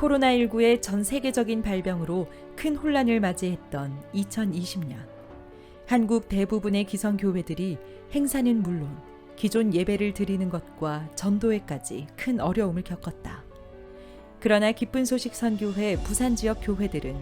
코로나19의 전 세계적인 발병으로 큰 혼란을 맞이했던 2020년. 한국 대부분의 기성교회들이 행사는 물론 기존 예배를 드리는 것과 전도회까지 큰 어려움을 겪었다. 그러나 기쁜 소식 선교회 부산 지역 교회들은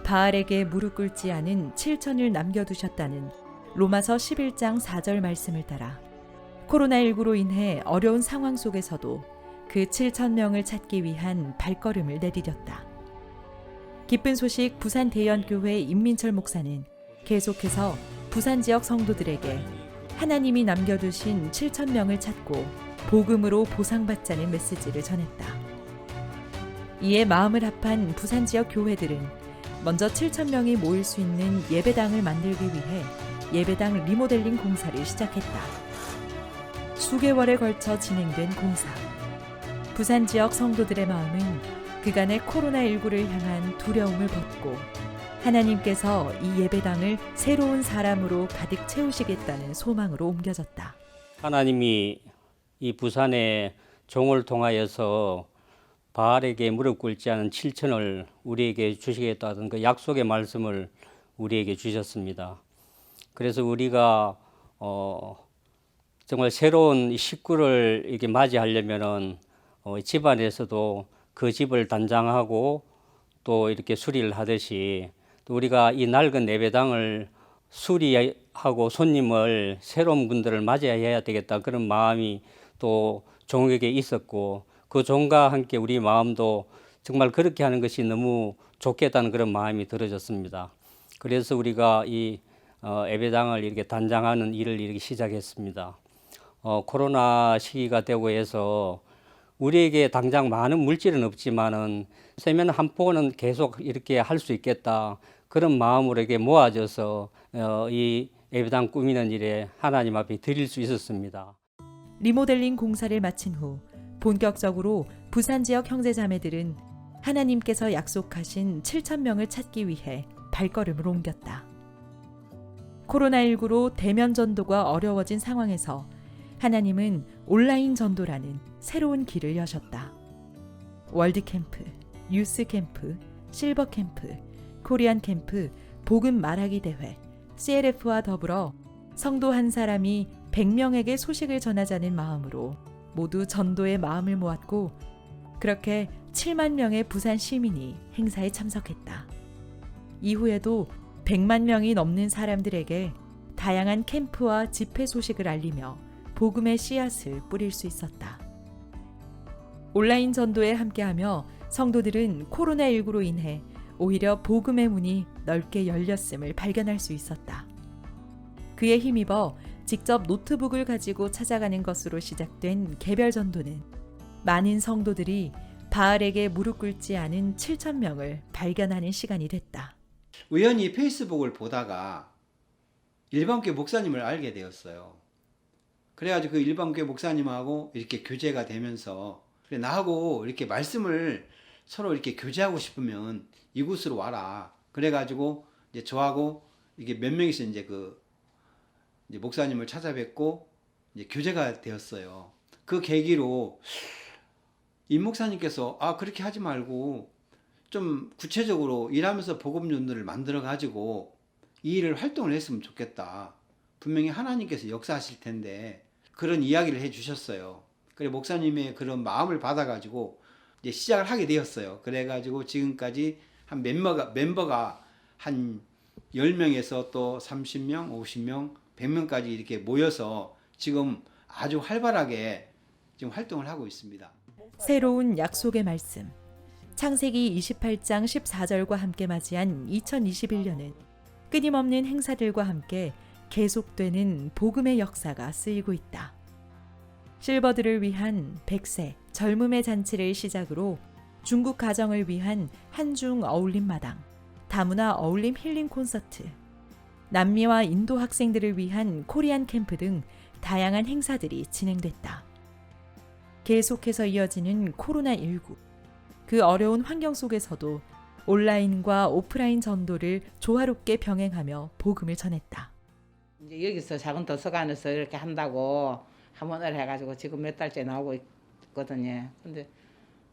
바알에게 무릎 꿇지 않은 7천을 남겨두셨다는 로마서 11장 4절 말씀을 따라 코로나19로 인해 어려운 상황 속에서도 그 7천 명을 찾기 위한 발걸음을 내디뎠다. 기쁜 소식 부산 대연교회 임민철 목사는 계속해서 부산 지역 성도들에게 하나님이 남겨두신 7천 명을 찾고 복음으로 보상받자는 메시지를 전했다. 이에 마음을 합한 부산 지역 교회들은 먼저 7천 명이 모일 수 있는 예배당을 만들기 위해 예배당 리모델링 공사를 시작했다. 수개월에 걸쳐 진행된 공사. 부산 지역 성도들의 마음은 그간의 코로나19를 향한 두려움을 벗고 하나님께서 이 예배당을 새로운 사람으로 가득 채우시겠다는 소망으로 옮겨졌다. 하나님이 이 부산의 종을 통하여서 바알에게 무릎 꿇지 않은 7천을 우리에게 주시겠다는 그 약속의 말씀을 우리에게 주셨습니다. 그래서 우리가 정말 새로운 식구를 이렇게 맞이하려면은 집안에서도 그 집을 단장하고 또 이렇게 수리를 하듯이 또 우리가 이 낡은 예배당을 수리하고 손님을 새로운 분들을 맞이해야 되겠다 그런 마음이 또 종에게 있었고 그 종과 함께 우리 마음도 정말 그렇게 하는 것이 너무 좋겠다는 그런 마음이 들어졌습니다. 그래서 우리가 이 예배당을 이렇게 단장하는 일을 이렇게 시작했습니다. 코로나 시기가 되고 해서 우리에게 당장 많은 물질은 없지만은 세면 한 포는 계속 이렇게 할 수 있겠다 그런 마음으로 이렇게 모아져서 이 예배당 꾸미는 일에 하나님 앞에 드릴 수 있었습니다. 리모델링 공사를 마친 후 본격적으로 부산 지역 형제자매들은 하나님께서 약속하신 7천 명을 찾기 위해 발걸음을 옮겼다. 코로나19로 대면 전도가 어려워진 상황에서 하나님은 온라인 전도라는 새로운 길을 여셨다. 월드캠프, 유스캠프, 실버캠프, 코리안캠프, 복음 말하기 대회, CLF와 더불어 성도 한 사람이 100명에게 소식을 전하자는 마음으로 모두 전도의 마음을 모았고 그렇게 7만 명의 부산 시민이 행사에 참석했다. 이후에도 100만 명이 넘는 사람들에게 다양한 캠프와 집회 소식을 알리며 복음의 씨앗을 뿌릴 수 있었다. 온라인 전도에 함께하며 성도들은 코로나19로 인해 오히려 복음의 문이 넓게 열렸음을 발견할 수 있었다. 그에 힘입어 직접 노트북을 가지고 찾아가는 것으로 시작된 개별 전도는 많은 성도들이 바알에게 무릎 꿇지 않은 7천 명을 발견하는 시간이 됐다. 우연히 페이스북을 보다가 일반교회 목사님을 알게 되었어요. 그래가지고 그 일반교회 목사님하고 이렇게 교제가 되면서 그래 나하고 이렇게 말씀을 서로 이렇게 교제하고 싶으면 이곳으로 와라. 그래가지고 이제 저하고 이게 몇 명이서 이제 이제 목사님을 찾아뵙고 이제 교제가 되었어요. 그 계기로 임 목사님께서 그렇게 하지 말고 좀 구체적으로 일하면서 복음 전도를 만들어 가지고 이 일을 활동을 했으면 좋겠다. 분명히 하나님께서 역사하실 텐데 그런 이야기를 해 주셨어요. 그래 목사님의 그런 마음을 받아 가지고 이제 시작을 하게 되었어요. 그래 가지고 지금까지 한 멤버가 한 10명에서 또 30명, 50명, 100명까지 이렇게 모여서 지금 아주 활발하게 지금 활동을 하고 있습니다. 새로운 약속의 말씀. 창세기 28장 14절과 함께 맞이한 2021년은 끊임없는 행사들과 함께 계속되는 복음의 역사가 쓰이고 있다. 실버들을 위한 100세 젊음의 잔치를 시작으로 중국 가정을 위한 한중 어울림 마당, 다문화 어울림 힐링 콘서트, 남미와 인도 학생들을 위한 코리안 캠프 등 다양한 행사들이 진행됐다. 계속해서 이어지는 코로나19. 그 어려운 환경 속에서도 온라인과 오프라인 전도를 조화롭게 병행하며 복음을 전했다. 이제 여기서 작은 도서관에서 이렇게 한다고 한번 해가지고 지금 몇 달째 나오고 있거든요. 근데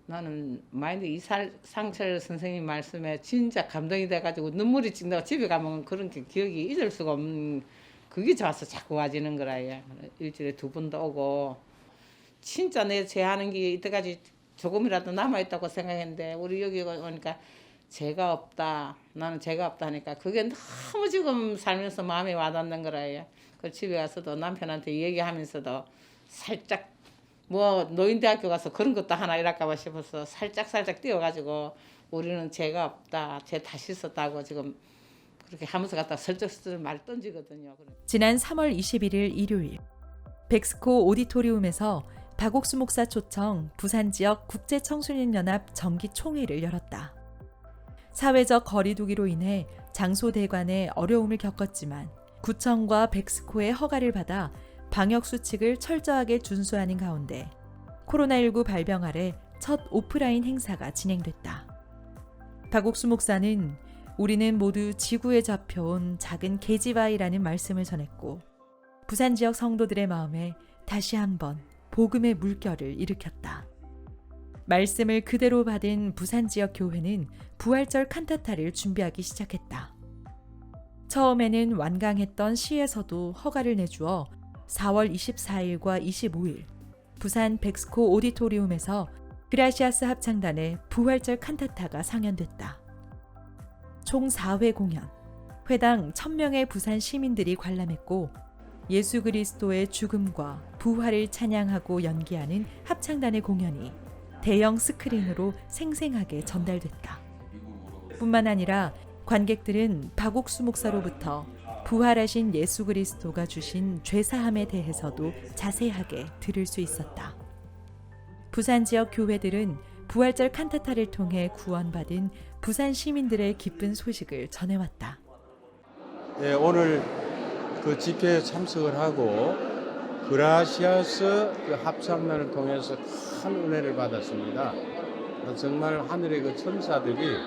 나는 마인드 이상철 선생님 말씀에 진짜 감동이 돼가지고 눈물이 찡다가 집에 가면 그런 게 기억이 잊을 수가 없는 그게 좋아서 자꾸 와지는 거라. 예. 일주일에 2번도 오고 진짜 내 죄하는 게 이때까지 조금이라도 남아있다고 생각했는데 우리 여기 오니까 죄가 없다. 나는 죄가 없다 하니까 그게 너무 지금 살면서 마음에 와닿는 거라. 예. 그 집에 가서도 남편한테 얘기하면서도 살짝 뭐 노인대학교 가서 그런 것도 하나 이랄까봐 싶어서 살짝 뛰어가지고 우리는 죄가 없다, 죄 다 씻었다고 지금 그렇게 하면서 갖다 슬쩍슬쩍 말 던지거든요. 지난 3월 21일 일요일 백스코 오디토리움에서 박옥수 목사 초청 부산 지역 국제청소년연합 정기총회를 열었다. 사회적 거리두기로 인해 장소 대관에 어려움을 겪었지만 구청과 백스코의 허가를 받아 방역 수칙을 철저하게 준수하는 가운데 코로나19 발병 아래 첫 오프라인 행사가 진행됐다. 박옥수 목사는 우리는 모두 지구에 잡혀온 작은 계집아이라는 말씀을 전했고 부산 지역 성도들의 마음에 다시 한번 복음의 물결을 일으켰다. 말씀을 그대로 받은 부산 지역 교회는 부활절 칸타타를 준비하기 시작했다. 처음에는 완강했던 시에서도 허가를 내주어 4월 24일과 25일 부산 백스코 오디토리움에서 그라시아스 합창단의 부활절 칸타타가 상연됐다. 총 4회 공연, 회당 1000명의 부산 시민들이 관람했고 예수 그리스도의 죽음과 부활을 찬양하고 연기하는 합창단의 공연이 대형 스크린으로 생생하게 전달됐다. 뿐만 아니라 관객들은 박옥수 목사로부터 부활하신 예수 그리스도가 주신 죄사함에 대해서도 자세하게 들을 수 있었다. 부산 지역 교회들은 부활절 칸타타를 통해 구원받은 부산 시민들의 기쁜 소식을 전해왔다. 예, 오늘 그 집회에 참석을 하고 그라시아스 그 합창단을 통해서 큰 은혜를 받았습니다. 정말 하늘의 그 천사들이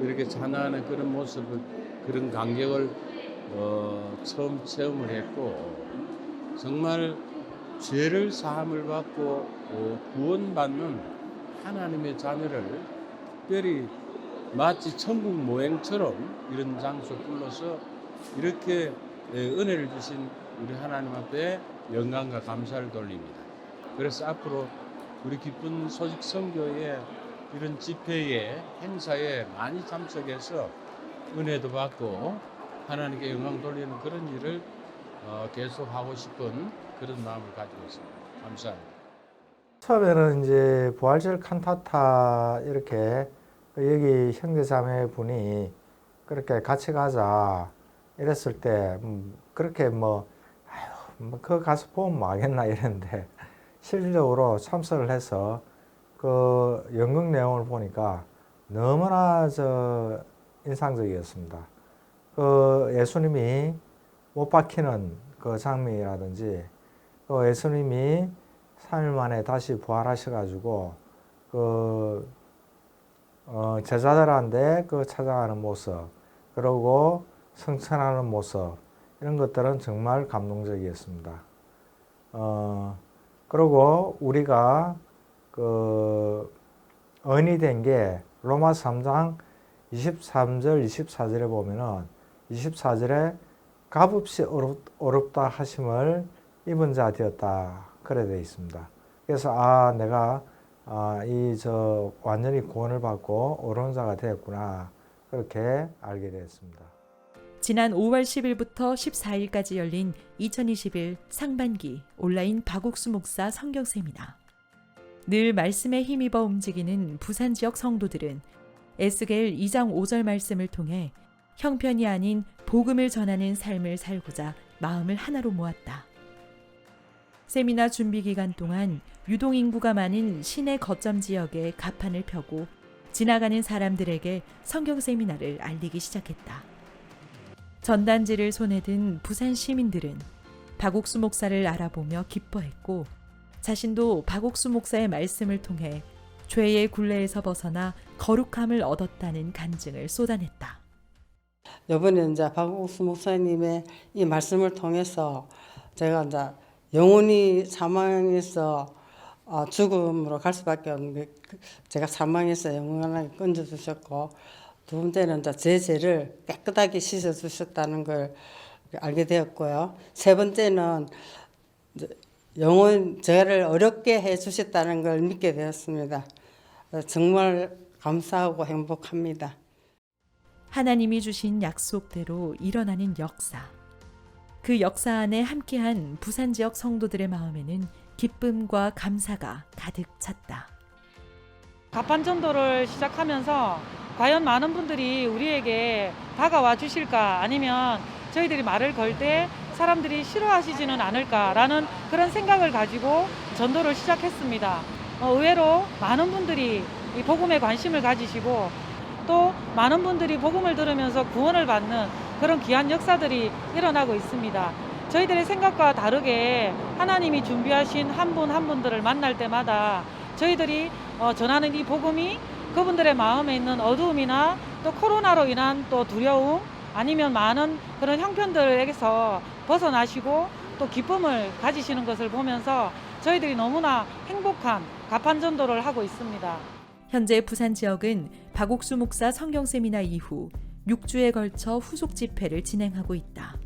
이렇게 찬양하는 그런 모습을, 그런 감격을 처음 체험을 했고, 정말 죄를 사함을 받고 구원받는 하나님의 자녀를 특별히 마치 천국 모행처럼 이런 장소 불러서 이렇게 은혜를 주신 우리 하나님 앞에 영광과 감사를 돌립니다. 그래서 앞으로 우리 기쁜 소식 선교의 이런 집회에, 행사에 많이 참석해서 은혜도 받고 하나님께 영광 돌리는 그런 일을 계속 하고 싶은 그런 마음을 가지고 있습니다. 감사합니다. 처음에는 이제 부활절 칸타타 이렇게 여기 형제자매 분이 그렇게 같이 가자 이랬을 때 그렇게 그거 가서 보면 뭐 하겠나 이랬는데 실질적으로 참석을 해서 그 연극 내용을 보니까 너무나 인상적이었습니다. 그 예수님이 못 박히는 그 장면이라든지 그 예수님이 3일 만에 다시 부활하셔가지고 제자들한테 그 찾아가는 모습, 그리고 성천하는 모습, 이런 것들은 정말 감동적이었습니다. 그리고 우리가 언이 된 게 로마서 3장 23절, 24절에 보면은 24절에 값없이 어렵다 하심을 입은 자 되었다. 그래 되어 있습니다. 그래서 내가 완전히 구원을 받고 어려운 자가 되었구나. 그렇게 알게 되었습니다. 지난 5월 10일부터 14일까지 열린 2021 상반기 온라인 박옥수 목사 성경 세미나. 늘 말씀에 힘입어 움직이는 부산 지역 성도들은 에스겔 2장 5절 말씀을 통해 형편이 아닌 복음을 전하는 삶을 살고자 마음을 하나로 모았다. 세미나 준비 기간 동안 유동인구가 많은 시내 거점 지역에 가판을 펴고 지나가는 사람들에게 성경 세미나를 알리기 시작했다. 전단지를 손에 든 부산 시민들은 박옥수 목사를 알아보며 기뻐했고 자신도 박옥수 목사의 말씀을 통해 죄의 굴레에서 벗어나 거룩함을 얻었다는 간증을 쏟아냈다. 이번에 이제 박옥수 목사님의 이 말씀을 통해서 제가 이제 영혼이 사망에서 죽음으로 갈 수밖에 없는 게 제가 사망해서 영원하게 건져주셨고, 두 번째는 이제 제 죄를 깨끗하게 씻어주셨다는 걸 알게 되었고요. 세 번째는 영원 저를 어렵게 해주셨다는 걸 믿게 되었습니다. 정말 감사하고 행복합니다. 하나님이 주신 약속대로 일어나는 역사. 그 역사 안에 함께한 부산 지역 성도들의 마음에는 기쁨과 감사가 가득 찼다. 가판전도를 시작하면서 과연 많은 분들이 우리에게 다가와 주실까, 아니면 저희들이 말을 걸 때 사람들이 싫어하시지는 않을까라는 그런 생각을 가지고 전도를 시작했습니다. 의외로 많은 분들이 이 복음에 관심을 가지시고, 또 많은 분들이 복음을 들으면서 구원을 받는 그런 귀한 역사들이 일어나고 있습니다. 저희들의 생각과 다르게 하나님이 준비하신 한 분 한 분들을 만날 때마다 저희들이 전하는 이 복음이 그분들의 마음에 있는 어두움이나 또 코로나로 인한 또 두려움, 아니면 많은 그런 형편들에게서 벗어나시고 또 기쁨을 가지시는 것을 보면서 저희들이 너무나 행복한 가판전도를 하고 있습니다. 현재 부산 지역은 박옥수 목사 성경 세미나 이후 6주에 걸쳐 후속 집회를 진행하고 있다.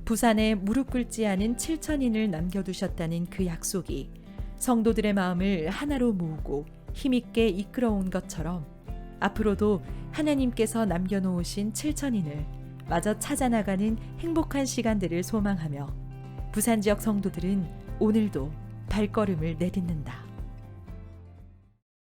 부산에 무릎 꿇지 않은 7,000인을 남겨두셨다는 그 약속이 성도들의 마음을 하나로 모으고 힘있게 이끌어온 것처럼, 앞으로도 하나님께서 남겨놓으신 7,000인을 마저 찾아나가는 행복한 시간들을 소망하며 부산 지역 성도들은 오늘도 발걸음을 내딛는다.